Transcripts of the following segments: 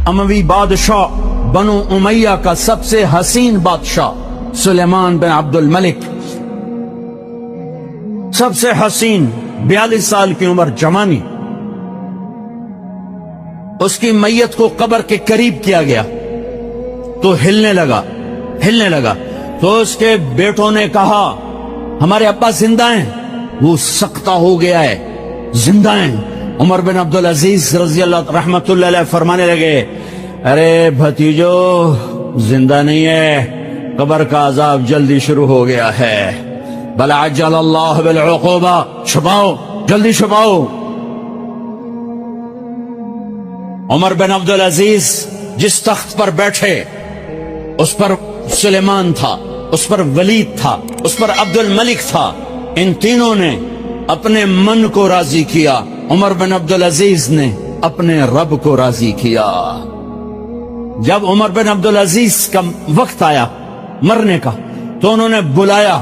اموی بادشاہ بنو امیہ کا سب سے حسین بادشاہ سلیمان بن عبد الملک، سب سے حسین، 42 سال کی عمر، جوانی، اس کی میت کو قبر کے قریب کیا گیا تو ہلنے لگا تو اس کے بیٹوں نے کہا ہمارے ابا زندہ ہیں، وہ سکتہ ہو گیا ہے، زندہ ہیں۔ عمر بن عبدالعزیز رضی اللہ رحمت اللہ علیہ فرمانے لگے ارے بھتیجو زندہ نہیں ہے، قبر کا عذاب جلدی شروع ہو گیا ہے، بل عجل اللہ بالعقوبہ، چھپاؤ، جلدی چھپاؤ۔ عمر بن عبدالعزیز جس تخت پر بیٹھے اس پر سلیمان تھا، اس پر ولید تھا، اس پر عبد الملک تھا، ان تینوں نے اپنے من کو راضی کیا، عمر بن عبدالعزیز نے اپنے رب کو راضی کیا۔ جب عمر بن عبدالعزیز کا وقت آیا مرنے کا تو انہوں نے بلایا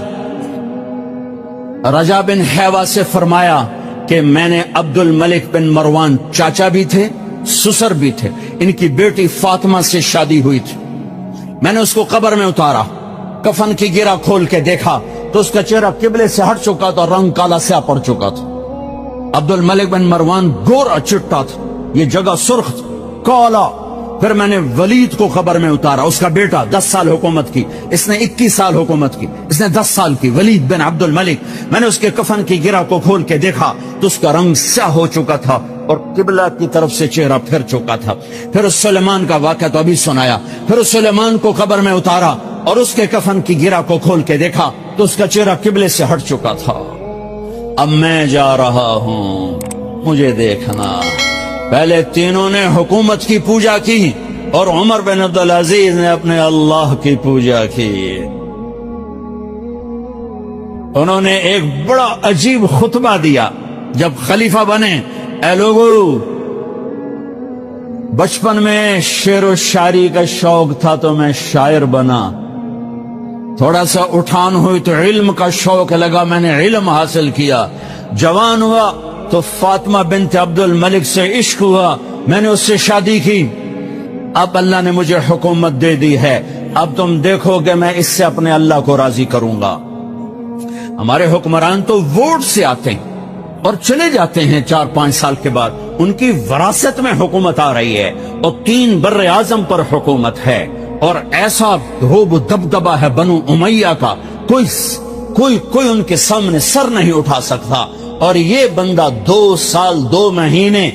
رجا بن حیوہ سے، فرمایا کہ میں نے عبد الملک بن مروان چاچا بھی تھے، سسر بھی تھے، ان کی بیٹی فاطمہ سے شادی ہوئی تھی، میں نے اس کو قبر میں اتارا، کفن کی گرہ کھول کے دیکھا تو اس کا چہرہ قبلے سے ہٹ چکا تھا، رنگ کالا سیاہ پڑ چکا تھا۔ عبد الملک بن مروان گورا چٹا تھا، یہ جگہ سرخ تھی، کالا۔ پھر میں نے ولید کو قبر میں اتارا، اس کا بیٹا 10 سال حکومت کی، اس نے 21 سال حکومت کی، اس نے 10 سال کی، ولید بن عبد الملک۔ میں نے اس کے کفن کی گرہ کو کھول کے دیکھا تو اس کا رنگ سیاہ ہو چکا تھا اور قبلہ کی طرف سے چہرہ پھر چکا تھا۔ پھر اس سلیمان کا واقعہ تو ابھی سنایا، پھر اس سلیمان کو قبر میں اتارا اور اس کے کفن کی گرہ کو کھول کے دیکھا تو اس کا چہرہ قبلے سے ہٹ چکا تھا۔ اب میں جا رہا ہوں، مجھے دیکھنا۔ پہلے تینوں نے حکومت کی پوجا کی اور عمر بن عبدالعزیز نے اپنے اللہ کی پوجا کی۔ انہوں نے ایک بڑا عجیب خطبہ دیا جب خلیفہ بنے، اے لوگو، بچپن میں شعر و شاعری کا شوق تھا تو میں شاعر بنا، تھوڑا سا اٹھان ہوئی تو علم کا شوق لگا، میں نے علم حاصل کیا، جوان ہوا تو فاطمہ بنت عبد الملک سے عشق ہوا، میں نے اس سے شادی کی، اب اللہ نے مجھے حکومت دے دی ہے، اب تم دیکھو کہ میں اس سے اپنے اللہ کو راضی کروں گا۔ ہمارے حکمران تو ووٹ سے آتے ہیں اور چلے جاتے ہیں 4-5 سال کے بعد، ان کی وراثت میں حکومت آ رہی ہے اور 3 بر اعظم پر حکومت ہے، اور ایسا رعب و دبدبہ ہے بنو امیہ کا، کوئی ان کے سامنے سر نہیں اٹھا سکتا، اور یہ بندہ 2 سال 2 مہینے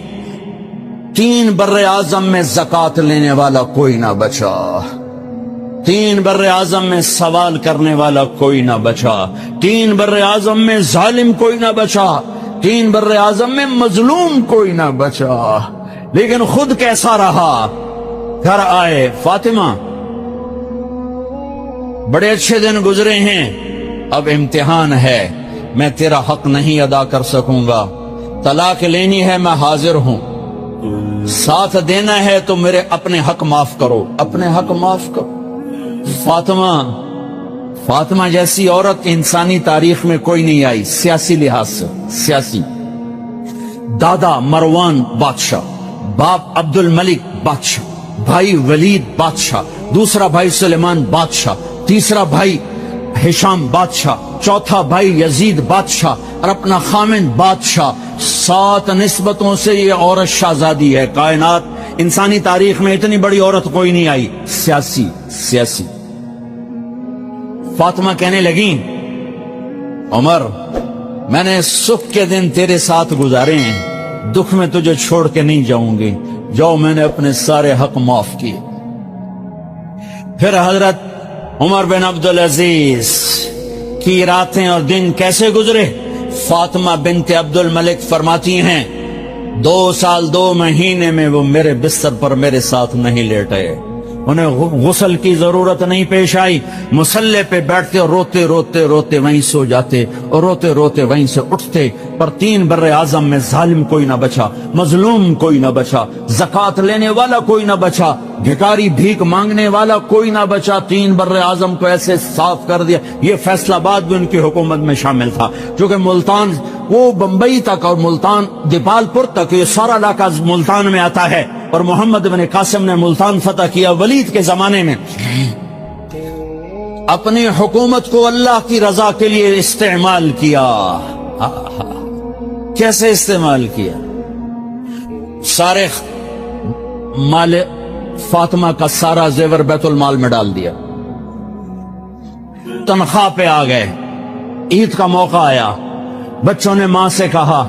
3 بر اعظم میں زکوٰۃ لینے والا کوئی نہ بچا، 3 بر اعظم میں سوال کرنے والا کوئی نہ بچا، 3 بر اعظم میں ظالم کوئی نہ بچا، 3 بر اعظم میں مظلوم کوئی نہ بچا، لیکن خود کیسا رہا؟ گھر آئے، فاطمہ بڑے اچھے دن گزرے ہیں، اب امتحان ہے، میں تیرا حق نہیں ادا کر سکوں گا، طلاق لینی ہے میں حاضر ہوں، ساتھ دینا ہے تو میرے اپنے حق معاف کرو، اپنے حق معاف کرو۔ فاطمہ جیسی عورت انسانی تاریخ میں کوئی نہیں آئی، سیاسی لحاظ سے، سیاسی، دادا مروان بادشاہ، باپ عبد الملک بادشاہ، بھائی ولید بادشاہ، دوسرا بھائی سلیمان بادشاہ، تیسرا بھائی ہشام بادشاہ، چوتھا بھائی یزید بادشاہ، اور اپنا خامن بادشاہ، 7 نسبتوں سے یہ عورت شہزادی ہے۔ کائنات انسانی تاریخ میں اتنی بڑی عورت کوئی نہیں آئی، سیاسی۔ فاطمہ کہنے لگیں عمر، میں نے سکھ کے دن تیرے ساتھ گزارے ہیں، دکھ میں تجھے چھوڑ کے نہیں جاؤں گی، جاؤ میں نے اپنے سارے حق معاف کیے۔ پھر حضرت عمر بن عبدالعزیز کی راتیں اور دن کیسے گزرے؟ فاطمہ بنت عبد الملک فرماتی ہیں 2 سال 2 مہینے میں وہ میرے بستر پر میرے ساتھ نہیں لیٹے، انہیں غسل کی ضرورت نہیں پیش آئی، مصلے پہ بیٹھتے اور روتے وہیں سو جاتے اور روتے وہیں سے اٹھتے، پر 3 بر اعظم میں ظالم کوئی نہ بچا، مظلوم کوئی نہ بچا، زکوٰۃ لینے والا کوئی نہ بچا، بھکاری بھیک مانگنے والا کوئی نہ بچا، 3 بر اعظم کو ایسے صاف کر دیا۔ یہ فیصل آباد بھی ان کی حکومت میں شامل تھا، چونکہ ملتان وہ بمبئی تک اور ملتان دیپال پور تک، یہ سارا علاقہ ملتان میں آتا ہے، اور محمد بن قاسم نے ملتان فتح کیا ولید کے زمانے میں، اپنی حکومت کو اللہ کی رضا کے لیے استعمال کیا۔ کیسے استعمال کیا؟ سارے مال فاطمہ کا سارا زیور بیت المال میں ڈال دیا، تنخواہ پہ آ گئے، عید کا موقع آیا، بچوں نے ماں سے کہا،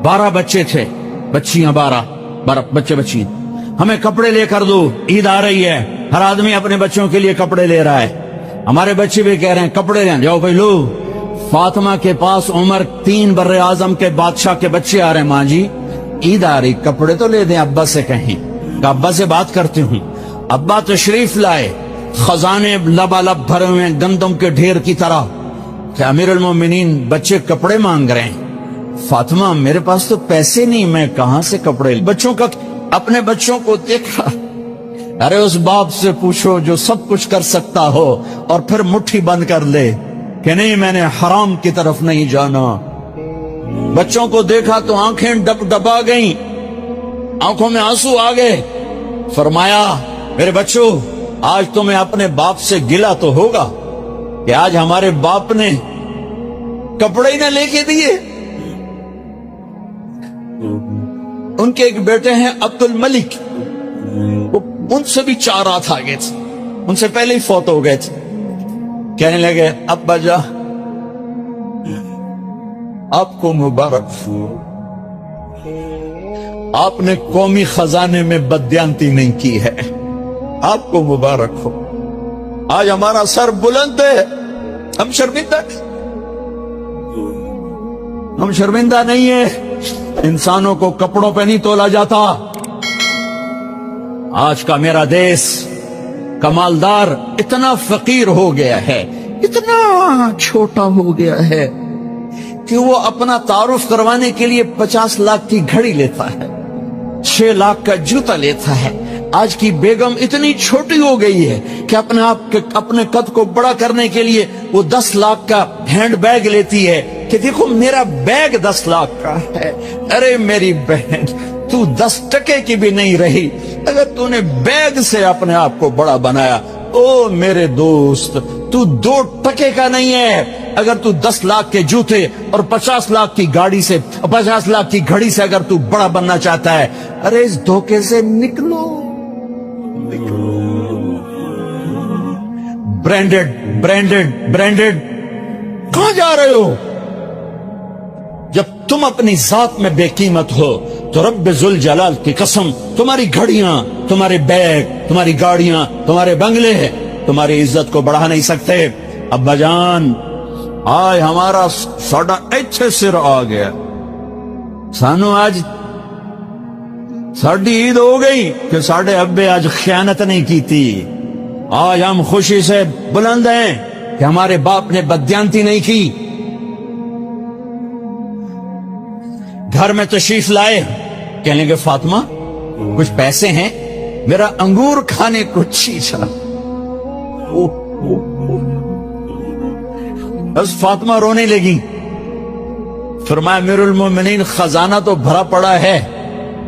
12 بچے تھے، بچیاں 12 بچے بچی، ہمیں کپڑے لے کر دو، عید آ رہی ہے، ہر آدمی اپنے بچوں کے لیے کپڑے لے رہا ہے، ہمارے بچے بھی کہہ رہے ہیں کپڑے لیں، جاؤ بھائی لو۔ فاطمہ کے پاس عمر 3 بر اعظم کے بادشاہ کے بچے آ رہے ہیں، ماں جی عید آ رہی، کپڑے تو لے دیں، ابا سے کہیں، کہ ابا سے بات کرتے ہوں۔ ابا تشریف لائے، خزانے لبالب بھرے ہوئے گندم کے ڈھیر کی طرح، کہ امیر المومنین بچے کپڑے مانگ رہے ہیں۔ فاطمہ میرے پاس تو پیسے نہیں، میں کہاں سے کپڑے، بچوں کا، اپنے بچوں کو دیکھا، ارے اس باپ سے پوچھو جو سب کچھ کر سکتا ہو اور پھر مٹھی بند کر لے کہ نہیں میں نے حرام کی طرف نہیں جانا۔ بچوں کو دیکھا تو آنکھیں ڈبا گئیں، آنکھوں میں آنسو آ گئے۔ فرمایا میرے بچوں، آج تمہیں اپنے باپ سے گلہ تو ہوگا کہ آج ہمارے باپ نے کپڑے ہی نہ لے کے دیے۔ ان کے ایک بیٹے ہیں عبد الملک، ان سے بھی 4 رات آگے تھے، ان سے پہلے ہی فوت ہو گئے تھے۔ کہنے لگے ابا جا آپ کو مبارک ہو، آپ نے قومی خزانے میں بددیانتی نہیں کی ہے، آپ کو مبارک ہو، آج ہمارا سر بلند ہے، ہم شرمندہ نہیں ہے۔ انسانوں کو کپڑوں پہ نہیں تولا جاتا۔ آج کا میرا دیس کمالدار اتنا فقیر ہو گیا ہے، اتنا چھوٹا ہو گیا ہے کہ وہ اپنا تعارف کروانے کے لیے 50 لاکھ کی گھڑی لیتا ہے، 6 لاکھ کا جوتا لیتا ہے۔ آج کی بیگم اتنی چھوٹی ہو گئی ہے کہ اپنے قد کو بڑا کرنے کے لیے وہ 10 لاکھ کا ہینڈ بیگ لیتی ہے کہ دیکھو میرا بیگ 10 لاکھ کا ہے۔ ارے میری بہن، تو 10 ٹکے کی بھی نہیں رہی اگر تو نے بیگ سے اپنے آپ کو بڑا بنایا۔ او میرے دوست، تو 2 ٹکے کا نہیں ہے اگر تو 10 لاکھ کے جوتے اور 50 لاکھ کی گاڑی سے، 50 لاکھ کی گھڑی سے اگر تو بڑا بننا چاہتا ہے۔ ارے اس دھوکے سے نکلو۔ برینڈڈ کہاں جا رہے ہو؟ جب تم اپنی ذات میں بے قیمت ہو تو رب ذوالجلال کی قسم، تمہاری گھڑیاں، تمہارے بیگ، تمہاری گاڑیاں، تمہارے بنگلے تمہاری عزت کو بڑھا نہیں سکتے۔ ابا جان، آج ہمارا ساڈا ایتھے سر آ گیا، سانو آج ساڈی عید ہو گئی کہ ساڈے ابے آج خیانت نہیں کی تھی۔ آج ہم خوشی سے بلند ہیں کہ ہمارے باپ نے بددیانتی نہیں کی۔ گھر میں تشریف لائے، کہنے لگے فاطمہ کچھ پیسے ہیں، میرا انگور کھانے کو چیچا۔ بس فاطمہ رونے لگی۔ فرمایا امیر المومنین خزانہ تو بھرا پڑا ہے،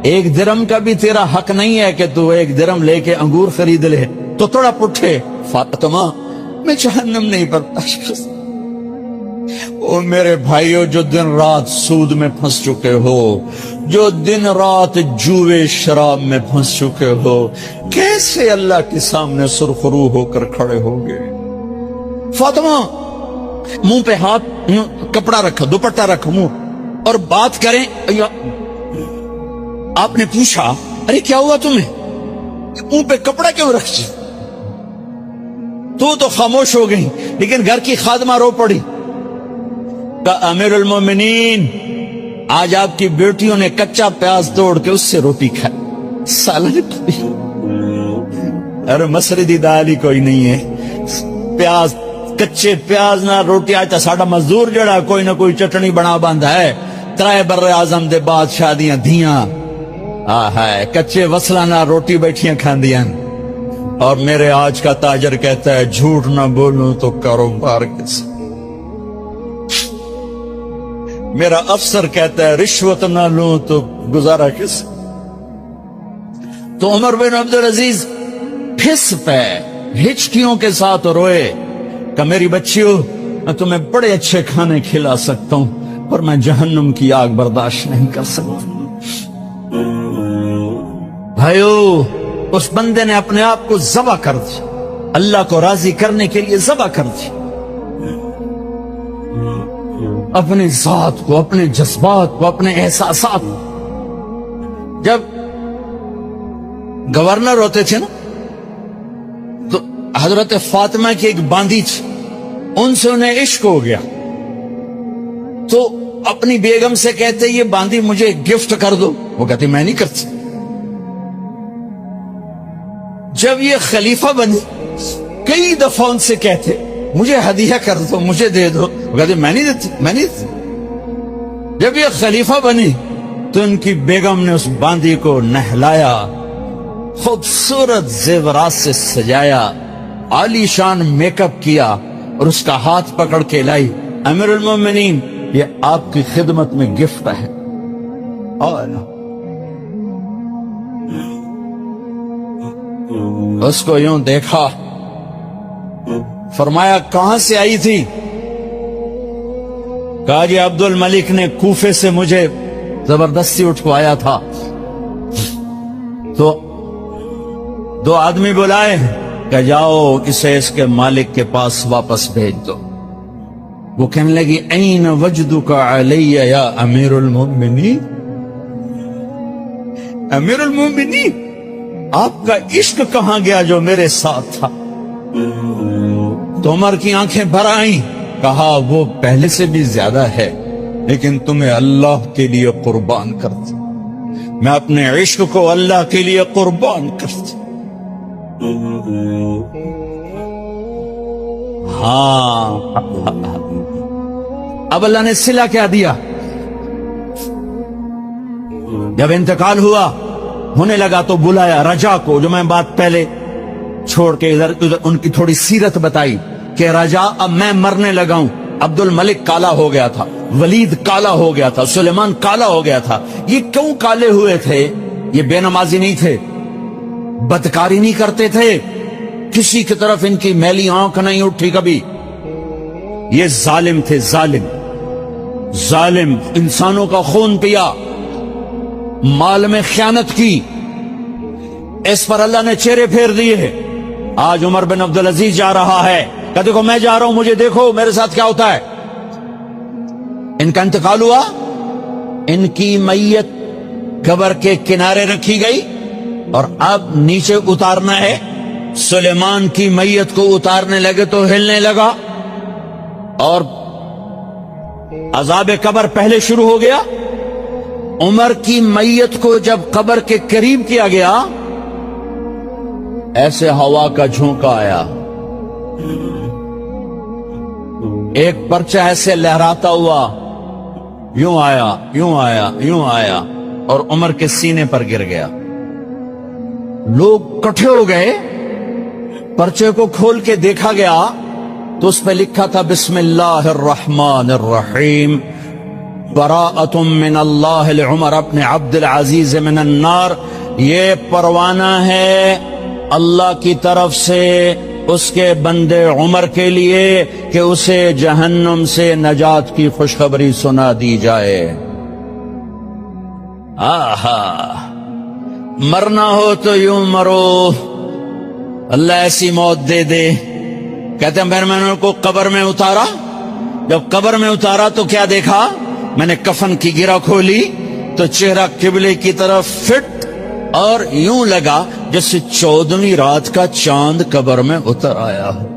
1 درم کا بھی تیرا حق نہیں ہے کہ تو 1 درم لے کے انگور خرید لے۔ تو تھوڑا پٹھے، فاطمہ میں جہنم نہیں برداشت۔ او میرے بھائیو، جو دن رات سود میں پھنس چکے ہو، جو دن رات جوے شراب میں پھنس چکے ہو، کیسے اللہ کے سامنے سرخرو ہو کر کھڑے ہوگے؟ فاطمہ منہ پہ ہاتھ، کپڑا رکھا، دوپٹہ رکھا منہ، اور بات کریں۔ آپ نے پوچھا ارے کیا ہوا تمہیں، منہ پہ کپڑا کیوں رکھ؟ تو خاموش ہو گئی، لیکن گھر کی خادمہ رو پڑی۔ کہا امیر المومنین، آج آپ کی بیٹیوں نے کچا پیاز توڑ کے اس سے روٹی کھائی، سالن کھائی۔ ارے مسردی دال ہی کوئی نہیں ہے، پیاز، کچے پیاز نہ روٹی۔ آج تا ساڈا مزدور جڑا کوئی نہ کوئی چٹنی بنا باندا ہے، 3 بر اعظم دے بعد شادیاں دھیاں، ہے کچے وصلہ نہ روٹی بیٹھیاں کھاندیاں۔ اور میرے آج کا تاجر کہتا ہے جھوٹ نہ بولوں تو کاروبار کیسے، میرا افسر کہتا ہے رشوت نہ لوں تو گزارا کیسے۔ تو عمر بن عبدل عزیز پھس پہ ہچکیوں کے ساتھ روئے کہ میری بچیوں میں تمہیں بڑے اچھے کھانے کھلا سکتا ہوں پر میں جہنم کی آگ برداشت نہیں کر سکتا. بھائیو اس بندے نے اپنے آپ کو ذبح کر دیا, اللہ کو راضی کرنے کے لیے ذبح کر دیا, اپنے ذات کو, اپنے جذبات کو, اپنے احساسات کو. جب گورنر ہوتے تھے نا تو حضرت فاطمہ کی ایک باندی تھی, ان سے انہیں عشق ہو گیا تو اپنی بیگم سے کہتے یہ باندی مجھے گفٹ کر دو, وہ کہتے میں نہیں کرتی. جب یہ خلیفہ بنے کئی دفعہ ان سے کہتے مجھے ہدیہ کر دو, مجھے دے دو, وہ کہتے میں نہیں دیتی, میں نہیں دیتی. جب یہ خلیفہ بنی تو ان کی بیگم نے اس باندی کو نہلایا, خوبصورت زیورات سے سجایا, عالی شان میک اپ کیا اور اس کا ہاتھ پکڑ کے لائی, امیر المومنین یہ آپ کی خدمت میں گفٹ ہے. اس کو یوں دیکھا, فرمایا کہاں سے آئی تھی؟ کہا جی عبد الملک نے کوفے سے مجھے زبردستی اٹھوایا تھا. تو دو آدمی بلائے کہ جاؤ اسے اس کے مالک کے پاس واپس بھیج دو. وہ کہنے لگی این وجدک علی یا امیر المومنین, امیر المومنین آپ کا عشق کہاں گیا جو میرے ساتھ تھا؟ تو عمر کی آنکھیں بھر آئیں, کہا وہ پہلے سے بھی زیادہ ہے لیکن تمہیں اللہ کے لیے قربان کرتی, میں اپنے عشق کو اللہ کے لیے قربان کرتی. ہاں اب اللہ نے صلہ کیا دیا؟ جب انتقال ہوا ہونے لگا تو بلایا رجا کو, جو میں بات پہلے چھوڑ کے ادھر ان کی تھوڑی سیرت بتائی کہ رجا اب میں مرنے لگا ہوں. عبد الملک کالا ہو گیا تھا, ولید کالا ہو گیا تھا, سلیمان کالا ہو گیا تھا. یہ کیوں کالے ہوئے تھے؟ یہ بے نمازی نہیں تھے, بدکاری نہیں کرتے تھے, کسی کی طرف ان کی میلی آنکھ نہیں اٹھی کبھی. یہ ظالم تھے, ظالم ظالم, انسانوں کا خون پیا, مال میں خیانت کی, اس پر اللہ نے چہرے پھیر دیے. آج عمر بن عبدالعزیز جا رہا ہے کہ دیکھو میں جا رہا ہوں, مجھے دیکھو میرے ساتھ کیا ہوتا ہے. ان کا انتقال ہوا, ان کی میت قبر کے کنارے رکھی گئی اور اب نیچے اتارنا ہے. سلیمان کی میت کو اتارنے لگے تو ہلنے لگا اور عذاب قبر پہلے شروع ہو گیا. عمر کی میت کو جب قبر کے قریب کیا گیا ایسے ہوا کا جھونکا آیا, ایک پرچہ ایسے لہراتا ہوا یوں آیا, یوں آیا, یوں آیا اور عمر کے سینے پر گر گیا. لوگ کٹھے ہو گئے, پرچے کو کھول کے دیکھا گیا تو اس پہ لکھا تھا بسم اللہ الرحمن الرحیم براءۃ من اللہ لعمر بن عبد العزیز من النار. یہ پروانہ ہے اللہ کی طرف سے اس کے بندے عمر کے لیے کہ اسے جہنم سے نجات کی خوشخبری سنا دی جائے. آہا, مرنا ہو تو یوں مرو, اللہ ایسی موت دے دے. کہتے ہیں میں نے ان کو قبر میں اتارا, جب قبر میں اتارا تو کیا دیکھا, میں نے کفن کی گرہ کھولی تو چہرہ قبلے کی طرف فٹ اور یوں لگا جیسے 14ویں رات کا چاند قبر میں اتر آیا ہو.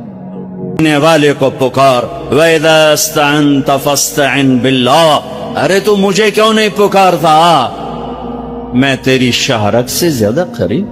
نے والے کو پکار وَإِذَا اسْتَعَنْتَ فَاسْتَعِنْ بِاللَّهِ, ارے تو مجھے کیوں نہیں پکارتا, میں تیری شہرت سے زیادہ قریب.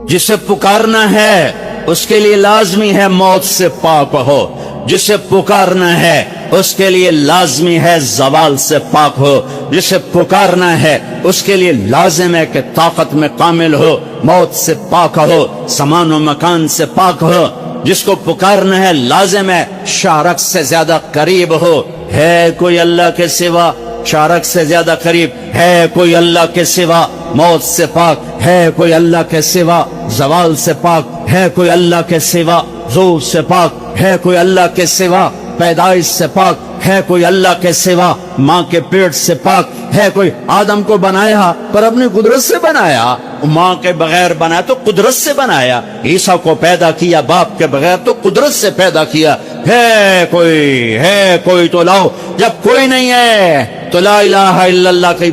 جسے پکارنا ہے اس کے لیے لازمی ہے موت سے پاک ہو, جسے پکارنا ہے اس کے لیے لازمی ہے زوال سے پاک ہو, جسے پکارنا ہے اس کے لیے لازم ہے کہ طاقت میں کامل ہو, موت سے پاک ہو, زمان و مکان سے پاک ہو. جس کو پکارنا ہے لازم ہے شہرت سے زیادہ قریب ہو. ہے کوئی اللہ کے سوا شارک سے زیادہ قریب ہے کوئی اللہ کے سوا؟ موت سے پاک ہے کوئی اللہ کے سوا؟ زوال سے پاک ہے کوئی اللہ کے سوا؟ زور سے پاک ہے کوئی اللہ کے سوا؟ پیدائش سے پاک ہے کوئی اللہ کے سوا؟ ماں کے پیٹ سے پاک ہے کوئی؟ آدم کو بنایا پر اپنی قدرت سے بنایا، ماں کے بغیر بنایا تو قدرت سے بنایا، عیسیٰ کو پیدا کیا باپ کے بغیر تو قدرت سے پیدا کیا۔ ہے کوئی تو لاؤ، جب کوئی نہیں ہے تو لا الہ الا اللہ کی،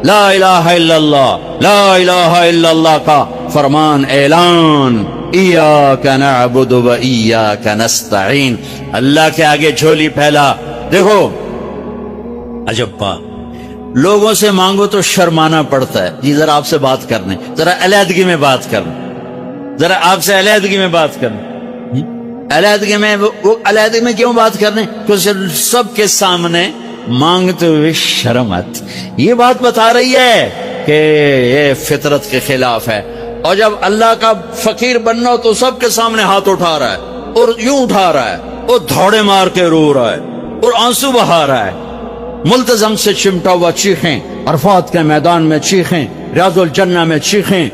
لا الہ الا اللہ، لا الہ الا اللہ کا فرمان اعلان، ایاک نعبد و ایاک نستعین، اللہ کے آگے جھولی پھیلا۔ دیکھو عجب بات، لوگوں سے مانگو تو شرمانا پڑتا ہے، جی ذرا آپ سے بات کرنے، ذرا علیحدگی میں بات کرنے، ذرا آپ سے علیحدگی میں بات کرنے، علیحدگی میں وہ علیحدگی میں کیوں بات کرنے؟ کیونکہ سب کے سامنے مانگتے ہوئے شرم آتی۔ یہ بات بتا رہی ہے کہ یہ فطرت کے خلاف ہے، اور جب اللہ کا فقیر بننا ہو تو سب کے سامنے ہاتھ اٹھا رہا ہے، اور یوں اٹھا رہا ہے، اور دھوڑے مار کے رو رہا ہے، اور آنسو بہا رہا ہے، ملتزم سے چمٹا ہوا چیخیں، عرفات کے میدان میں چیخیں، ریاض الجنہ میں چیخیں،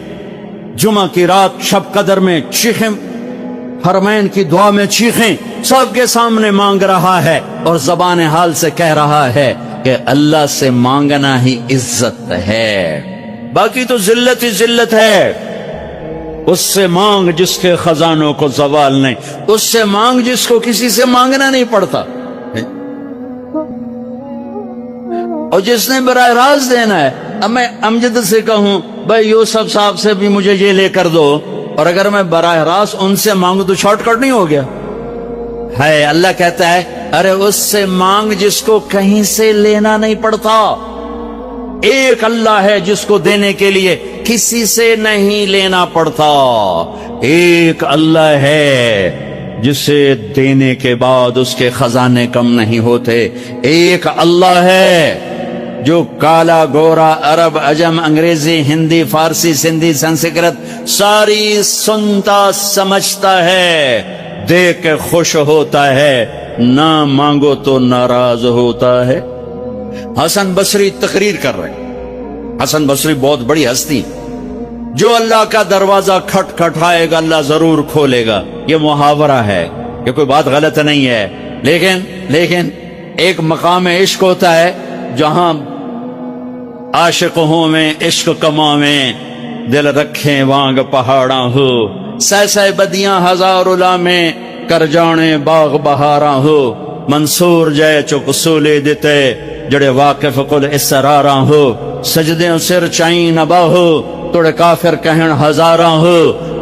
جمعہ کی رات شب قدر میں چیخیں، حرمین کی دعا میں چیخیں، سب کے سامنے مانگ رہا ہے، اور زبان حال سے کہہ رہا ہے کہ اللہ سے مانگنا ہی عزت ہے، باقی تو ذلت ہی ذلت ہے۔ اس سے مانگ جس کے خزانوں کو زوال نہیں، اس سے مانگ جس کو کسی سے مانگنا نہیں پڑتا، اور جس نے براہ راست دینا ہے۔ اب میں امجد سے کہوں بھائی یوسف صاحب سے بھی مجھے یہ لے کر دو، اور اگر میں براہ راست ان سے مانگوں تو شارٹ کٹ نہیں ہو گیا؟ ہے اللہ کہتا ہے ارے اس سے مانگ جس کو کہیں سے لینا نہیں پڑتا۔ ایک اللہ ہے جس کو دینے کے لیے کسی سے نہیں لینا پڑتا، ایک اللہ ہے جسے دینے کے بعد اس کے خزانے کم نہیں ہوتے، ایک اللہ ہے جو کالا گورا عرب عجم انگریزی ہندی فارسی سندھی سنسکرت ساری سنتا سمجھتا ہے، دیکھ کے خوش ہوتا ہے، نہ مانگو تو ناراض ہوتا ہے۔ حسن بصری تقریر کر رہے ہیں، حسن بصری بہت بڑی ہستی، جو اللہ کا دروازہ کھٹ کھٹائے گا اللہ ضرور کھولے گا، یہ محاورہ ہے، یہ کوئی بات غلط نہیں ہے، لیکن ایک مقام عشق ہوتا ہے جہاں عاشق ہوں میں عشق کما میں دل رکھیں وانگ پہاڑاں ہو، سہ بدیاں ہزار الا میں کر جانے باغ بہاراں ہو، منصور جے چک سولے دیتے جڑے واقف کل اسراراں ہو، سجدیں سر چائیں نبا ہو توڑے کافر کہن ہزاراں ہو،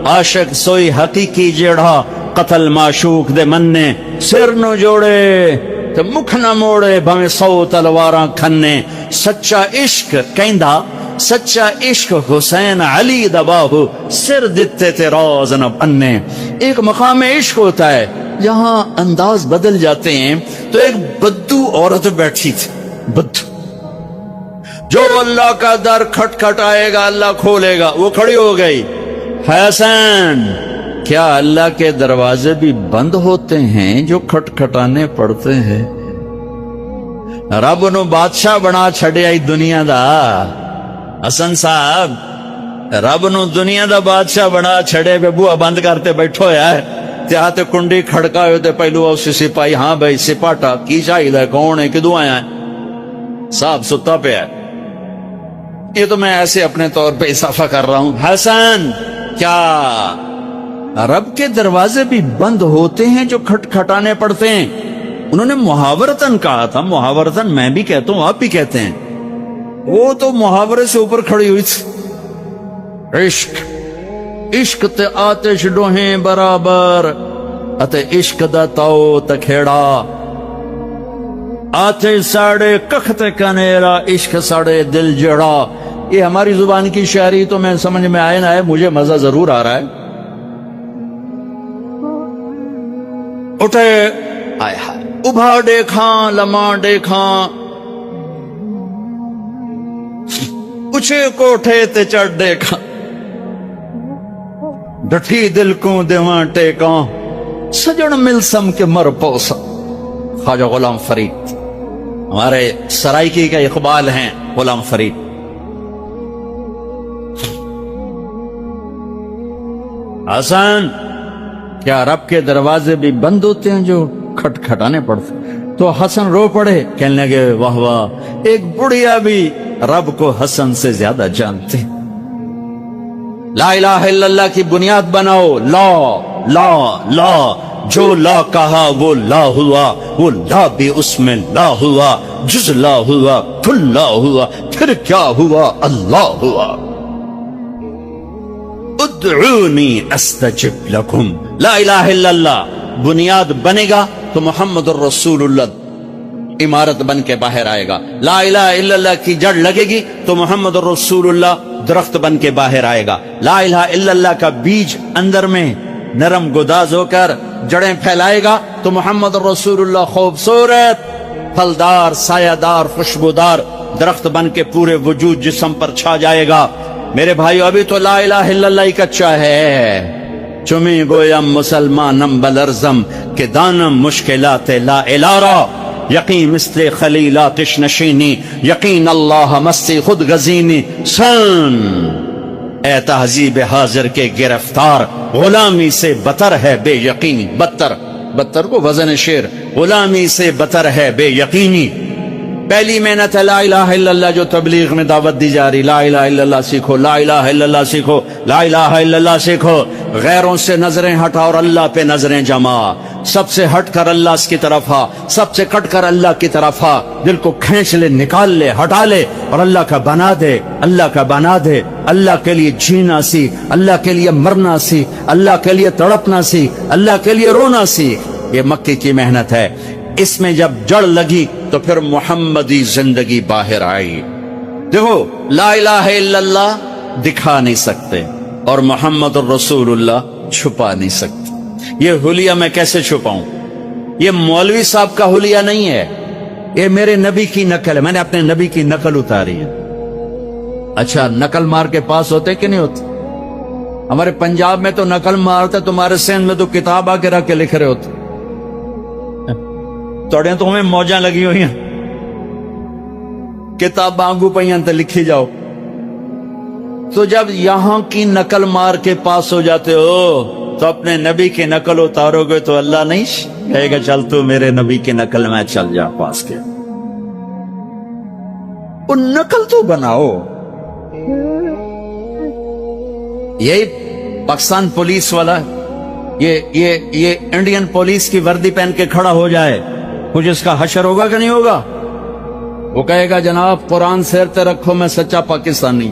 عاشق سوئی حقیقی جیڑا قتل معشوق دے مننے، سر نو جوڑے تے مکھ نہ موڑے بھویں 100 تلواراں کھنے، سچا عشق کہندا سچا عشق حسین علی دباہو، سر دتے تے راز نہ بننے۔ ایک مقام عشق ہوتا ہے جہاں انداز بدل جاتے ہیں، تو ایک بدو عورت بیٹھی تھی، بدو جو اللہ کا در کھٹ کھٹائے گا اللہ کھولے گا، وہ کھڑی ہو گئی، حسین کیا اللہ کے دروازے بھی بند ہوتے ہیں جو کھٹ کھٹانے پڑتے ہیں؟ رب نو بادشاہ بنا چھڑیا ہی دنیا دا، حسن صاحب رب نو دنیا دا بادشاہ بنا چھڑے پہ بوا بند کرتے بیٹھو ہے، تے کنڈی کھڑکا ہوتے پہلو اسی سپاہی، ہاں بھائی سپاٹا کی چاہیے، کون ہے، کدو آیا ہے؟ صاحب ستا پہ ہے۔ یہ تو میں ایسے اپنے طور پہ اضافہ کر رہا ہوں۔ حسن کیا رب کے دروازے بھی بند ہوتے ہیں جو کھٹ کھٹانے پڑتے ہیں؟ انہوں نے محاورتن کہا تھا، محاورتن میں بھی کہتا ہوں آپ بھی کہتے ہیں، وہ تو محاورے سے اوپر کھڑی ہوئی تھی۔ عشق تے آتش ڈوہیں برابر، اتے عشق دا تاؤ تکھیڑا، آتش ساڑے کخت کنیرا، عشق ساڑے دل جڑا۔ یہ ہماری زبان کی شاعری تو میں سمجھ میں آئے نہ آئے، مجھے مزہ ضرور آ رہا ہے۔ اٹھے آئے ہائے ابھا دیکھاں لمحہ دیکھاں، اچھے کوٹھے تے چڑھ دیکھاں، ڈٹھی دل کو دیواں ٹیکاں، سجن مل سم کے مر پوسا۔ خواجہ غلام فرید ہمارے سرائکی کا اقبال ہیں غلام فرید. حسن کیا رب کے دروازے بھی بند ہوتے ہیں جو کھٹکھٹانے پڑتے؟ تو حسن رو پڑے, کہنے لگے واہ واہ, ایک بڑھیا بھی رب کو حسن سے زیادہ جانتے. لا الہ الا اللہ کی بنیاد بناؤ. لا لا لا, جو لا کہا وہ لا ہوا, وہ لا بھی اس میں لا ہوا, جز لا ہوا, کل لا ہوا, پھر کیا ہوا, اللہ ہوا. ادعونی استجب لکم. لا الہ الا اللہ بنیاد بنے گا تو محمد الرسول اللہ عمارت بن کے باہر آئے گا. لا الہ الا اللہ کی جڑ لگے گی تو محمد الرسول اللہ درخت بن کے باہر آئے گا. لا الہ الا اللہ کا بیج اندر میں نرم گداز ہو کر جڑیں پھیلائے گا تو محمد الرسول اللہ خوبصورت پھلدار سایہ دار خوشبودار درخت بن کے پورے وجود جسم پر چھا جائے گا. میرے بھائیو ابھی تو لا الہ الا اللہ ہی کچا ہے. چمی گویم مسلمانم بلرزم کہ دانم مشکلات لا الہ را, یقین مثل خلیل آتش نشینی, یقین اللہ مستی خود گزینی. سن اے تہذیب حاضر کے گرفتار, غلامی سے بتر ہے بے یقینی. بتر کو وزن شعر, غلامی سے بتر ہے بے یقینی. پہلی محنت ہے لا الہ الا اللہ جو تبلیغ میں دعوت دی جا رہی. لا الہ الا اللہ سیکھو, لا الہ الا اللہ سیکھو, لا الہ الا اللہ سیکھو. غیروں سے نظریں ہٹا اور اللہ پہ نظریں جما. سب سے ہٹ کر اللہ کی طرف آ, سب سے کٹ کر اللہ کی طرف آ. دل کو کھینچ لے, نکال لے, ہٹا لے اور اللہ کا بنا دے, اللہ کا بنا دے. اللہ کے لیے جینا سیکھ, اللہ کے لیے مرنا سیکھ, اللہ کے لیے تڑپنا سیکھ, اللہ کے لیے رونا سیکھ. یہ مکی کی محنت ہے. اس میں جب جڑ لگی تو پھر محمدی زندگی باہر آئی. دیکھو لا الہ الا اللہ دکھا نہیں سکتے اور محمد الرسول اللہ چھپا نہیں سکتے. یہ حلیہ میں کیسے چھپاؤں؟ یہ مولوی صاحب کا حلیہ نہیں ہے, یہ میرے نبی کی نقل ہے. میں نے اپنے نبی کی نقل اتاری ہے. اچھا نقل مار کے پاس ہوتے کہ نہیں ہوتے؟ ہمارے پنجاب میں تو نقل مارتے, تمہارے سندھ میں تو کتاب آ کے رکھ کے لکھ رہے ہوتے. توڑیاں تو ہمیں موجاں لگی ہوئی ہیں, کتاب آنگو پہیاں تو لکھی جاؤ. تو جب یہاں کی نقل مار کے پاس ہو جاتے ہو تو اپنے نبی کی نقل اتارو گے تو اللہ نہیں کہے گا چل تو میرے نبی کی نقل میں چل جا پاس کے. وہ نقل تو بناؤ. یہی پاکستان پولیس والا یہ انڈین پولیس کی وردی پہن کے کھڑا ہو جائے, کچھ اس کا حشر ہوگا کہ نہیں ہوگا؟ وہ کہے گا جناب قرآن سیرتے رکھو میں سچا پاکستانی.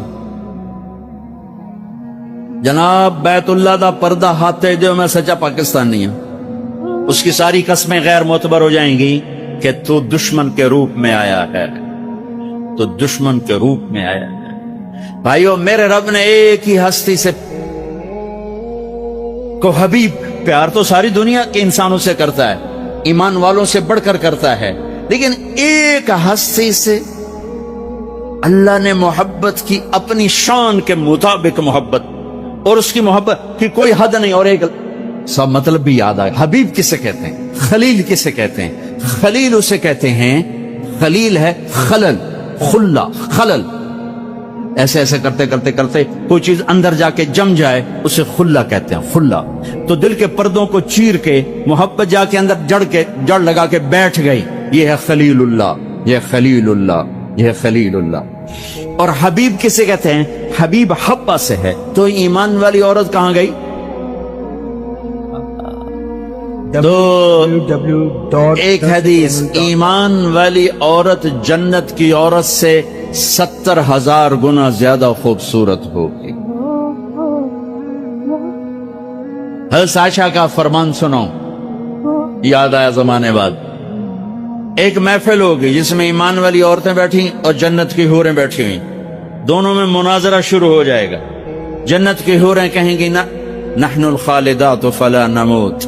جناب بیت اللہ دا پردہ ہاتھے جو میں سچا پاکستانی ہوں. اس کی ساری قسمیں غیر معتبر ہو جائیں گی کہ تو دشمن کے روپ میں آیا ہے, تو دشمن کے روپ میں آیا ہے. بھائیو میرے رب نے ایک ہی ہستی سے کو حبیب, پیار تو ساری دنیا کے انسانوں سے کرتا ہے, ایمان والوں سے بڑھ کر کرتا ہے, لیکن ایک ہستی سے اللہ نے محبت کی اپنی شان کے مطابق محبت, اور اس کی محبت کی کوئی حد نہیں. اور ایک سب مطلب بھی یاد آئے, حبیب کسے کہتے ہیں, خلیل کسے کہتے ہیں؟ خلیل اسے کہتے ہیں, خلیل ہے خلل, خلا, خلل. ایسے ایسے کرتے کرتے کرتے کوئی چیز اندر جا کے جم جائے اسے خلا کہتے ہیں, خلا. تو دل کے پردوں کو چیر کے محبت جا کے اندر جڑ لگا کے بیٹھ گئی. یہ ہے خلیل اللہ, یہ خلیل اللہ, یہ خلیل اللہ. اور حبیب کسے کہتے ہیں؟ حبیب حبہ سے ہے. تو ایمان والی عورت کہاں گئی؟ ایک حدیث, ایمان والی عورت جنت کی عورت سے 70,000 گنا زیادہ خوبصورت ہوگی. حضرت عائشہ کا فرمان سنو, یاد آیا زمانے بعد. ایک محفل ہوگی جس میں ایمان والی عورتیں بیٹھی اور جنت کی حوریں بیٹھی ہوئی, دونوں میں مناظرہ شروع ہو جائے گا. جنت کی حوریں کہیں گی نحن الخالدات فلا نموت,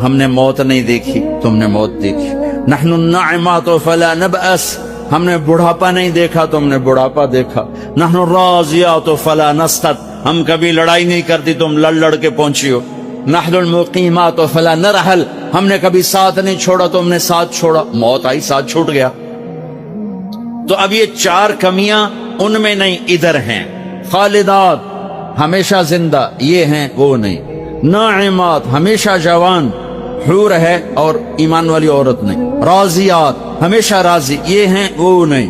ہم نے موت نہیں دیکھی تم نے موت دیکھی. نحن الناعمات فلا نبأس, ہم نے بڑھاپا نہیں دیکھا تم نے بڑھاپا دیکھا. نحن الراضیات فلا نسخط, ہم کبھی لڑائی نہیں کرتی تم لڑ کے پہنچی ہو. نحن المقیمات فلا نرحل, ہم نے کبھی ساتھ نہیں چھوڑا تم نے ساتھ چھوڑا. موت آئی ساتھ چھوٹ گیا. تو اب یہ 4 کمیاں ان میں نہیں ادھر ہیں. خالدات ہمیشہ زندہ یہ ہیں وہ نہیں. ناعمات ہمیشہ جوان حور ہے اور ایمان والی عورت نہیں. راضیات ہمیشہ راضی یہ ہیں وہ نہیں.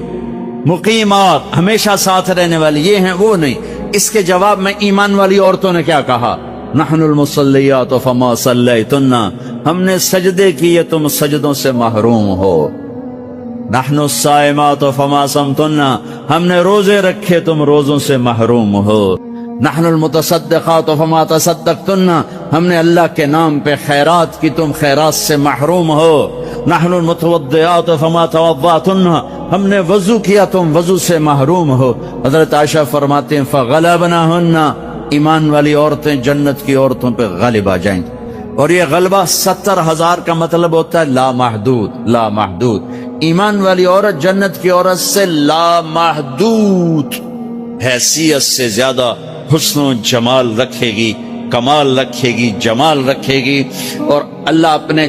مقیمات ہمیشہ ساتھ رہنے والی یہ ہیں وہ نہیں. اس کے جواب میں ایمان والی عورتوں نے کیا کہا؟ نحن المصلیات فما صلیتن، ہم نے سجدے کیے تم سجدوں سے محروم ہو. نحن الصائمات فما صمتن، ہم نے روزے رکھے تم روزوں سے محروم ہو. نحن المتصدقات فما تصدقتن، ہم نے اللہ کے نام پہ خیرات کی تم خیرات سے محروم ہو. نحن المتوضئات فما توضأتن، ہم نے وضو کیا تم وضو سے محروم ہو. حضرت عائشہ فرماتے ہیں فغلبناہن، ایمان والی عورتیں جنت کی عورتوں پہ غالب آ جائیں. اور یہ غلبہ 70,000 کا مطلب ہوتا ہے لامحدود. لامحدود ایمان والی عورت جنت کی عورت سے لامحدود حیثیت سے زیادہ حسن و جمال رکھے گی، کمال رکھے گی، جمال رکھے گی. اور اللہ اپنے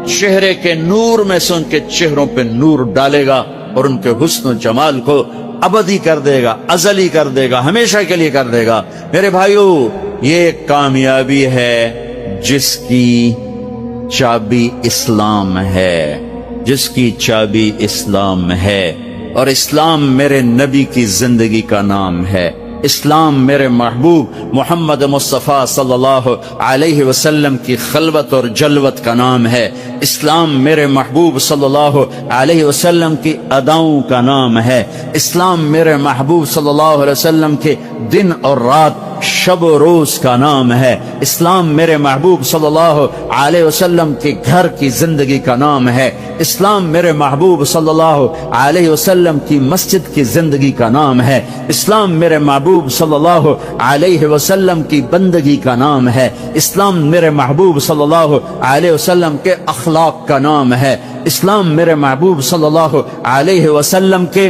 چہرے کے نور میں سے ان کے چہروں پہ نور ڈالے گا اور ان کے حسن و جمال کو ابدی کر دے گا، ازلی کر دے گا، ہمیشہ کے لیے کر دے گا. میرے بھائیو، یہ کامیابی ہے جس کی چابی اسلام ہے، جس کی چابی اسلام ہے. اور اسلام میرے نبی کی زندگی کا نام ہے. اسلام میرے محبوب محمد مصطفیٰ صلی اللہ علیہ وسلم کی خلوت اور جلوت کا نام ہے. اسلام میرے محبوب صلی اللہ علیہ وسلم کی اداؤں کا نام ہے. اسلام میرے محبوب صلی اللہ علیہ وسلم کے دن اور رات، شب و روز کا نام ہے. اسلام میرے محبوب صلی اللہ علیہ وسلم کے گھر کی زندگی کا نام ہے. اسلام میرے محبوب صلی اللہ علیہ وسلم کی مسجد کی زندگی کا نام ہے. اسلام میرے محبوب صلی اللہ علیہ وسلم کی بندگی کا نام ہے. اسلام میرے محبوب صلی اللہ علیہ وسلم کے اخلاق کا نام ہے. اسلام میرے محبوب صلی اللہ علیہ وسلم کے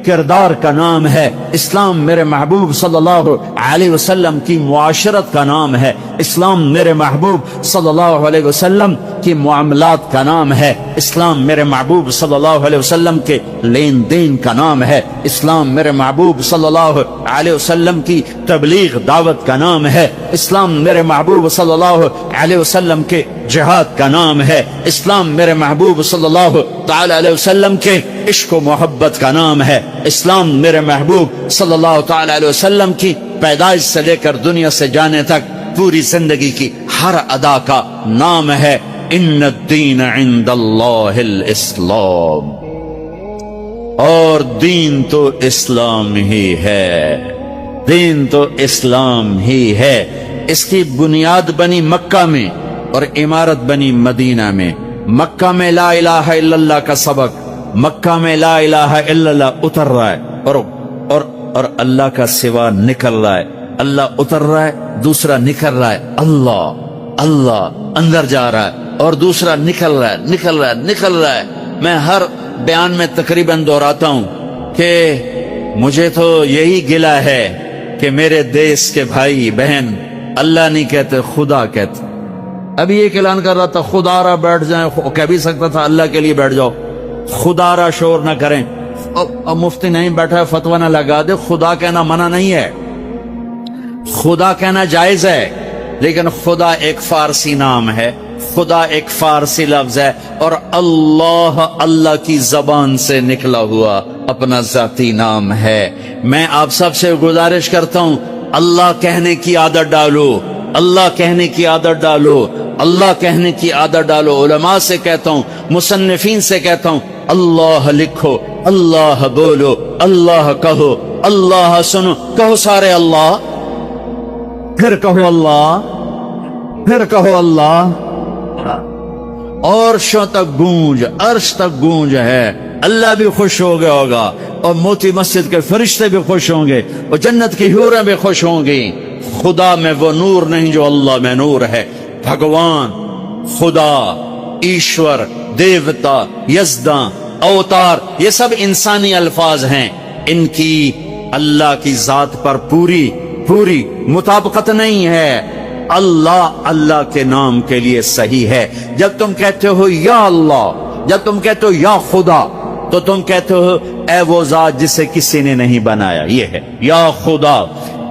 کردار کا نام ہے. اسلام میرے محبوب صلی اللہ علیہ وسلم کی معاشرت کا نام ہے. اسلام میرے محبوب صلی اللہ علیہ وسلم کی معاملات کا نام ہے. اسلام میرے محبوب صلی اللہ علیہ وسلم کے لین دین کا نام ہے. اسلام میرے محبوب صلی اللہ علیہ وسلم کی تبلیغ دعوت کا نام ہے. اسلام میرے محبوب صلی اللہ علیہ وسلم کے جہاد کا نام ہے. اسلام میرے محبوب صلی اللہ تعالی علیہ وسلم کے عشق و محبت کا نام ہے. اسلام میرے محبوب صلی اللہ تعالی علیہ وسلم کی پیدائش سے لے کر دنیا سے جانے تک پوری زندگی کی ہر ادا کا نام ہے. ان الدین عند اللہ الاسلام، اور دین تو اسلام ہی ہے. دین تو اسلام ہی ہے. اس کی بنیاد بنی مکہ میں اور عمارت بنی مدینہ میں. مکہ میں لا الہ الا اللہ کا سبق، مکہ میں لا الہ الا اللہ اتر رہا ہے اور اللہ کا سوا نکل رہا ہے. اللہ اتر رہا ہے، دوسرا نکل رہا ہے. اللہ اندر جا رہا ہے اور دوسرا نکل رہا ہے. میں ہر بیان میں تقریباً دہراتا ہوں کہ مجھے تو یہی گلہ ہے کہ میرے دیش کے بھائی بہن اللہ نہیں کہتے، خدا کہتے. ابھی ایک اعلان کر رہا تھا خدا را بیٹھ جائیں، کہہ بھی سکتا تھا اللہ کے لیے بیٹھ جاؤ. خدا را شور نہ کریں. اب مفتی نہیں بیٹھا ہے فتویٰ نہ لگا دے. خدا کہنا منع نہیں ہے، خدا کہنا جائز ہے، لیکن خدا ایک فارسی نام ہے، خدا ایک فارسی لفظ ہے، اور اللہ کی زبان سے نکلا ہوا اپنا ذاتی نام ہے. میں آپ سب سے گزارش کرتا ہوں، اللہ کہنے کی عادت ڈالو، اللہ کہنے کی عادت ڈالو، اللہ کہنے کی عادت ڈالو. علماء سے کہتا ہوں، مصنفین سے کہتا ہوں، اللہ لکھو، اللہ بولو، اللہ کہو، اللہ سنو. کہو سارے اللہ، پھر کہو اللہ، پھر کہو اللہ. عرشوں تک گونج، عرش تک گونج ہے. اللہ بھی خوش ہو گیا ہوگا، اور موتی مسجد کے فرشتے بھی خوش ہوں گے، اور جنت کی حوریں بھی خوش ہوں گی. خدا میں وہ نور نہیں جو اللہ میں نور ہے. بھگوان، خدا، ایشور، دیوتا، یزداں، اوتار، یہ سب انسانی الفاظ ہیں. ان کی اللہ کی ذات پر پوری مطابقت نہیں ہے. اللہ کے نام کے لیے صحیح ہے. جب تم کہتے ہو یا اللہ، جب تم کہتے ہو یا خدا، تو تم کہتے ہو اے وہ ذات جسے کسی نے نہیں بنایا. یہ ہے یا خدا،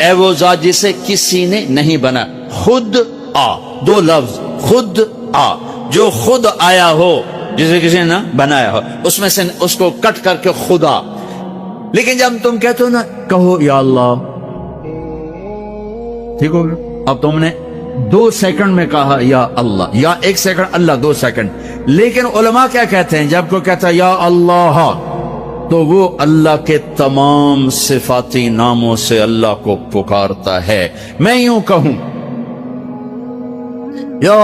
اے وہ ذات جسے کسی نے نہیں بنایا. خود آ، دو لفظ، خود آ، جو خود آیا ہو جسے کسی نے نہ بنایا ہو، اس میں سے اس کو کٹ کر کے خدا. لیکن جب تم کہتے ہو نا کہو یا اللہ، ٹھیک ہو گیا. اب تم نے 2 سیکنڈ میں کہا یا اللہ، یا 1 سیکنڈ اللہ 2 سیکنڈ. لیکن علماء کیا کہتے ہیں جب کوئی کہتا ہے یا اللہ تو وہ اللہ کے تمام صفاتی ناموں سے اللہ کو پکارتا ہے. میں یوں کہوں یا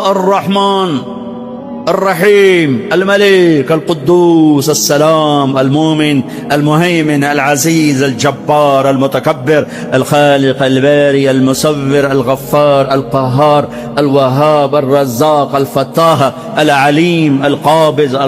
الرحمن الرحیم الملک القدوس السلام المومن المهيمن العزيز الجبار المتكبر الخالق الباري المصور الغفار القهار الوهاب الرزاق الفتاح العليم القابض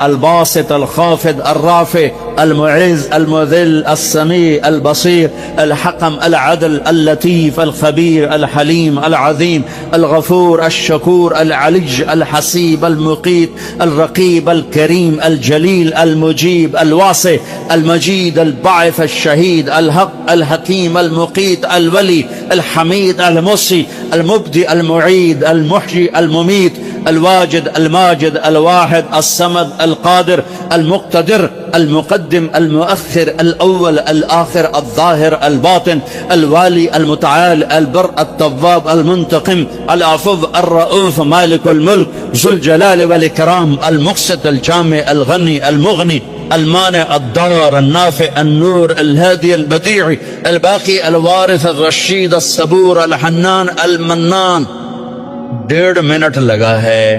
الباسط الخافض الرافع المعز المذل السميع البصير الحكم العدل اللطيف الخبير الحليم العظيم الغفور الشكور العلي الحسيب المقيت الرقيب الكريم الجليل المجيب الواسع المجيد الباعث الشهيد الحق الحكيم المقيت الولي الحميد المحصي المبدئ المعيد المحيي المميت الواجد الماجد الواحد الصمد القادر المقتدر المقدم المؤخر الأول الآخر الظاهر الباطن الوالي المتعال البر التواب المنتقم العفو الرؤوف مالك الملك ذو الجلال والإكرام المقسط الجامع الغني المغني المانع الضار النافع النور الهادي البديع الباقي الوارث الرشيد الصبور الحنان المنان. 1.5 منٹ لگا ہے،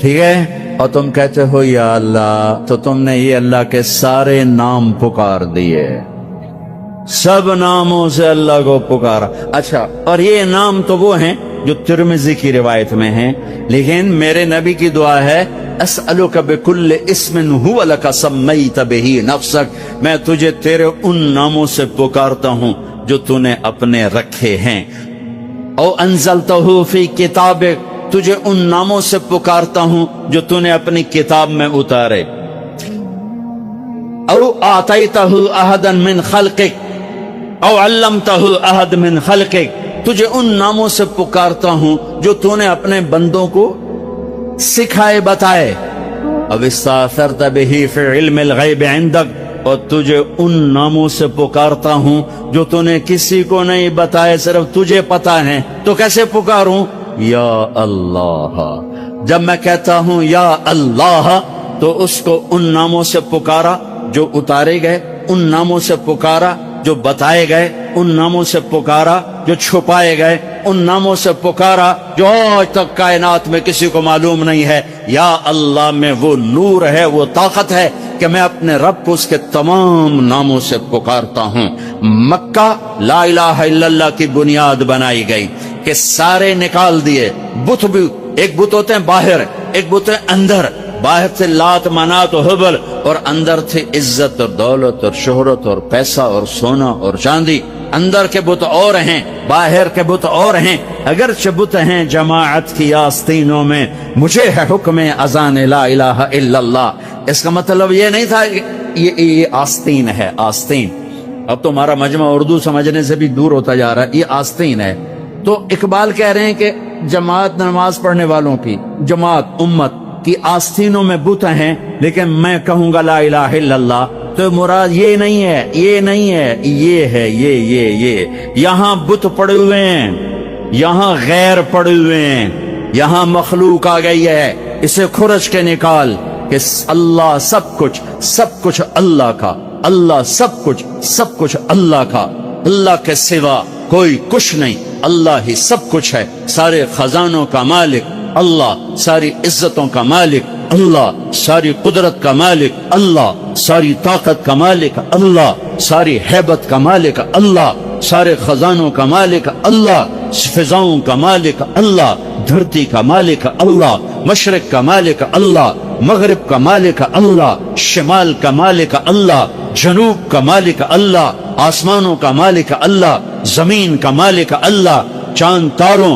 ٹھیک ہے، اور تم کہتے ہو یا اللہ، تو تم نے یہ اللہ کے سارے نام پکار دیے، سب ناموں سے اللہ کو پکارا. اچھا، اور یہ نام تو وہ ہیں جو ترمذی کی روایت میں ہیں، لیکن میرے نبی کی دعا ہے اسألک بکل اسم هو لک سمیت بہ نفسک، میں تجھے تیرے ان ناموں سے پکارتا ہوں جو تو نے اپنے رکھے ہیں. او انزلتہ فی کتابک، تجھے ان ناموں سے پکارتا ہوں جو تو نے اپنی کتاب میں اتارے. او آتیتہ احدا من خلقک او علمتہ احد من خلقک، تجھے ان ناموں سے پکارتا ہوں جو تو نے اپنے بندوں کو سکھائے بتائے. اب استاثرت بہ فی علم الغیب عندک، اور تجھے ان ناموں سے پکارتا ہوں جو تو نے کسی کو نہیں بتائے، صرف تجھے پتا ہے. تو کیسے پکاروں؟ یا اللہ. جب میں کہتا ہوں یا اللہ تو اس کو ان ناموں سے پکارا جو اتارے گئے، ان ناموں سے پکارا جو بتائے گئے، ان ناموں سے پکارا جو چھپائے گئے، ان ناموں سے پکارا جو آج تک کائنات میں کسی کو معلوم نہیں ہے. یا اللہ میں وہ نور ہے، وہ طاقت ہے کہ میں اپنے رب کو اس کے تمام ناموں سے پکارتا ہوں. مکہ لا الہ الا اللہ کی بنیاد بنائی گئی کہ سارے نکال دیے بت بھی. ایک بت ہوتے ہیں باہر، ایک بت ہے اندر. باہر تھے لات منات و حبل، اور اندر تھے عزت اور دولت اور شہرت اور پیسہ اور سونا اور چاندی. اندر کے بت اور ہیں، باہر کے بت اور ہیں. اگرچہ بت ہیں جماعت کی آستینوں میں، مجھے ہے حکم اذان لا الہ الا اللہ. اس کا مطلب یہ نہیں تھا یہ آستین ہے، آستین. اب تو ہمارا مجمع اردو سمجھنے سے بھی دور ہوتا جا رہا ہے. یہ آستین ہے. تو اقبال کہہ رہے ہیں کہ جماعت نماز پڑھنے والوں کی، جماعت امت کی آستینوں میں بت ہیں، لیکن میں کہوں گا لا الہ الا اللہ تو مراد یہ نہیں ہے، یہ نہیں ہے، یہ ہے، یہ یہاں بت پڑے ہوئے ہیں، یہاں غیر پڑے ہوئے ہیں، یہاں مخلوق آ گئی ہے. اسے کھرچ کے نکال کہ اللہ سب کچھ اللہ کا، اللہ سب کچھ اللہ کا. اللہ کے سوا کوئی کچھ نہیں، اللہ ہی سب کچھ ہے. سارے خزانوں کا مالک اللہ، ساری عزتوں کا مالک اللہ، ساری قدرت کا مالک اللہ، ساری طاقت کا مالک اللہ، ساری ہیبت کا مالک اللہ، سارے خزانوں کا مالک اللہ، فضاؤں کا مالک اللہ، دھرتی کا مالک اللہ، مشرق کا مالک اللہ، مغرب کا مالک اللہ، شمال کا مالک اللہ، جنوب کا مالک اللہ، آسمانوں کا مالک اللہ، زمین کا مالک اللہ، چاند تاروں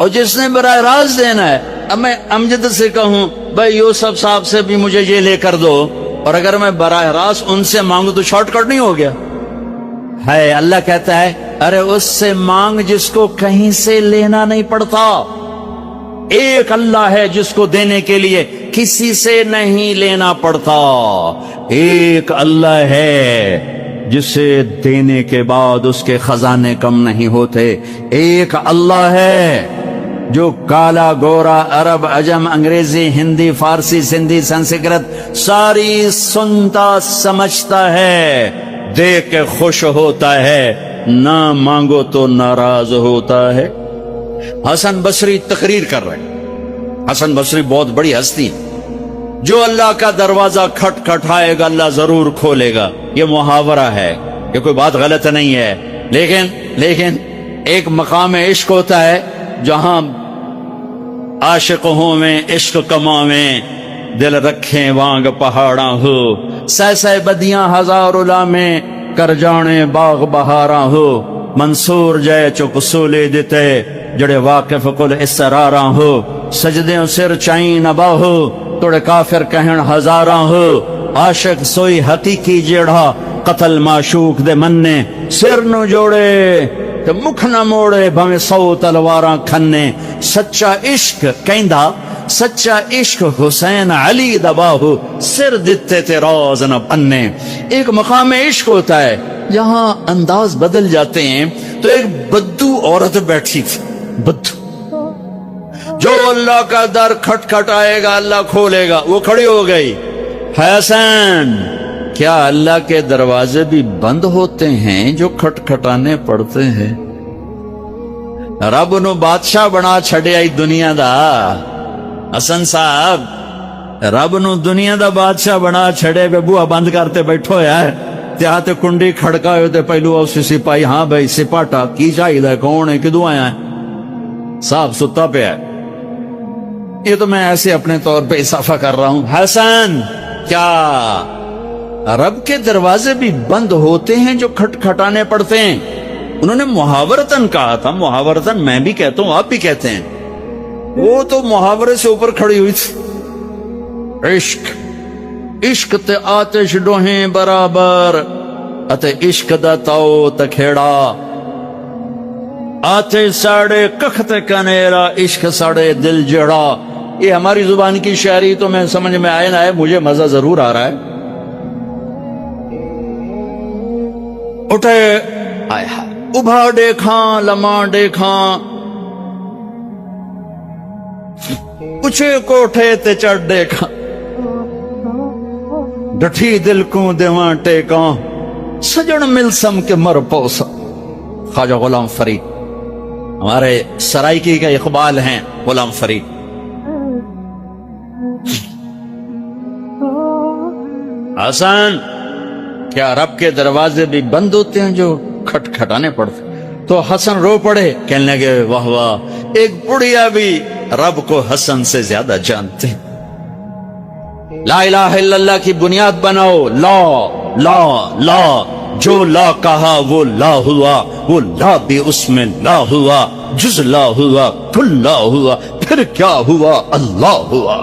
اور جس نے براہ راست دینا ہے، اب میں امجد سے کہوں بھائی یوسف صاحب سے بھی مجھے یہ لے کر دو، اور اگر میں براہ راست ان سے مانگوں تو شارٹ کٹ نہیں ہو گیا ہے؟ اللہ کہتا ہے ارے اس سے مانگ جس کو کہیں سے لینا نہیں پڑتا۔ ایک اللہ ہے جس کو دینے کے لیے کسی سے نہیں لینا پڑتا، ایک اللہ ہے جسے دینے کے بعد اس کے خزانے کم نہیں ہوتے، ایک اللہ ہے جو کالا گورا عرب عجم انگریزی ہندی فارسی سندھی سنسکرت ساری سنتا سمجھتا ہے، دیکھ کے خوش ہوتا ہے، نہ مانگو تو ناراض ہوتا ہے۔ حسن بصری تقریر کر رہے ہیں، حسن بصری بہت بڑی ہستی ہے، جو اللہ کا دروازہ کھٹ کھٹائے گا اللہ ضرور کھولے گا، یہ محاورہ ہے، یہ کوئی بات غلط نہیں ہے، لیکن ایک مقام عشق ہوتا ہے جہاں عاشق ہوں میں عشق کما میں دل رکھیں وانگ پہاڑاں ہو، سہ بدیاں ہزار الا میں کر جانے باغ بہاراں ہو، منصور جے چک سولے دیتے جڑے واقف کل اسراراں ہو، سجدیں سر چائیں نبا ہو توڑے کافر کہن ہزاراں ہو، عاشق سوئی حقیقی جیڑا قتل معشوق دے مننے، سر نو جوڑے تے مکھ نہ موڑے بھویں 100 تلواراں کھنے، سچا عشق کہندا سچا عشق حسین علی دباہو، سر دتے تے راز نہ بننے۔ ایک مقام عشق ہوتا ہے جہاں انداز بدل جاتے ہیں، تو ایک بدو عورت بیٹھی تھی، بدو جو اللہ کا در کھٹ کھٹائے گا اللہ کھولے گا، وہ کھڑی ہو گئی، حسین کیا اللہ کے دروازے بھی بند ہوتے ہیں جو کھٹ کھٹانے پڑتے ہیں؟ رب نو بادشاہ بنا چھڑیا ہی دنیا دا، حسن صاحب رب نو دنیا دا بادشاہ بنا چھڑے بے بوہ بند کرتے بیٹھو یار، تیہاتے کنڈی کھڑکا ہوتے پہلو او سی سپاہی، ہاں بھائی سپاٹا کی چاہی دا کون ہے کدو آیا ہے؟ صاحب ستا پہ ہے، یہ تو میں ایسے اپنے طور پہ اضافہ کر رہا ہوں۔ حسن کیا رب کے دروازے بھی بند ہوتے ہیں جو کھٹ کھٹانے پڑتے ہیں؟ انہوں نے محاورتن کہا تھا، محاورتن میں بھی کہتا ہوں آپ بھی کہتے ہیں، وہ تو محاورے سے اوپر کھڑی ہوئی تھی۔ عشق تے آتش ڈوہیں برابر، اتے عشق دا تاؤ تکھیڑا، آتے ساڑے کخت کنیرا، عشق ساڑے دل جڑا۔ یہ ہماری زبان کی شاعری تو میں سمجھ میں آئے نہ آئے، مجھے مزہ ضرور آ رہا ہے۔ اٹھے آئے ابھا دیکھاں لمحہ دیکھاں، اچھے کوٹھے تے چڑھ دیکھاں، ڈٹھی دل کو دیواں ٹیکاں، سجن ملسم کے مر پوسا۔ خواجہ غلام فرید ہمارے سرائکی کا اقبال ہیں، غلام فرید۔ حسن کیا رب کے دروازے بھی بند ہوتے ہیں جو کھٹ کھٹانے پڑتے؟ تو حسن رو پڑے، کہنے لگے واہ واہ، ایک بڑھیا بھی رب کو حسن سے زیادہ جانتے ہیں۔ لا الہ الا اللہ کی بنیاد بناؤ، لا لا لا، جو لا کہا وہ لا ہوا، وہ لا بھی اس میں لا ہوا، جز لا ہوا، کل لا ہوا، پھر کیا ہوا؟ اللہ ہوا۔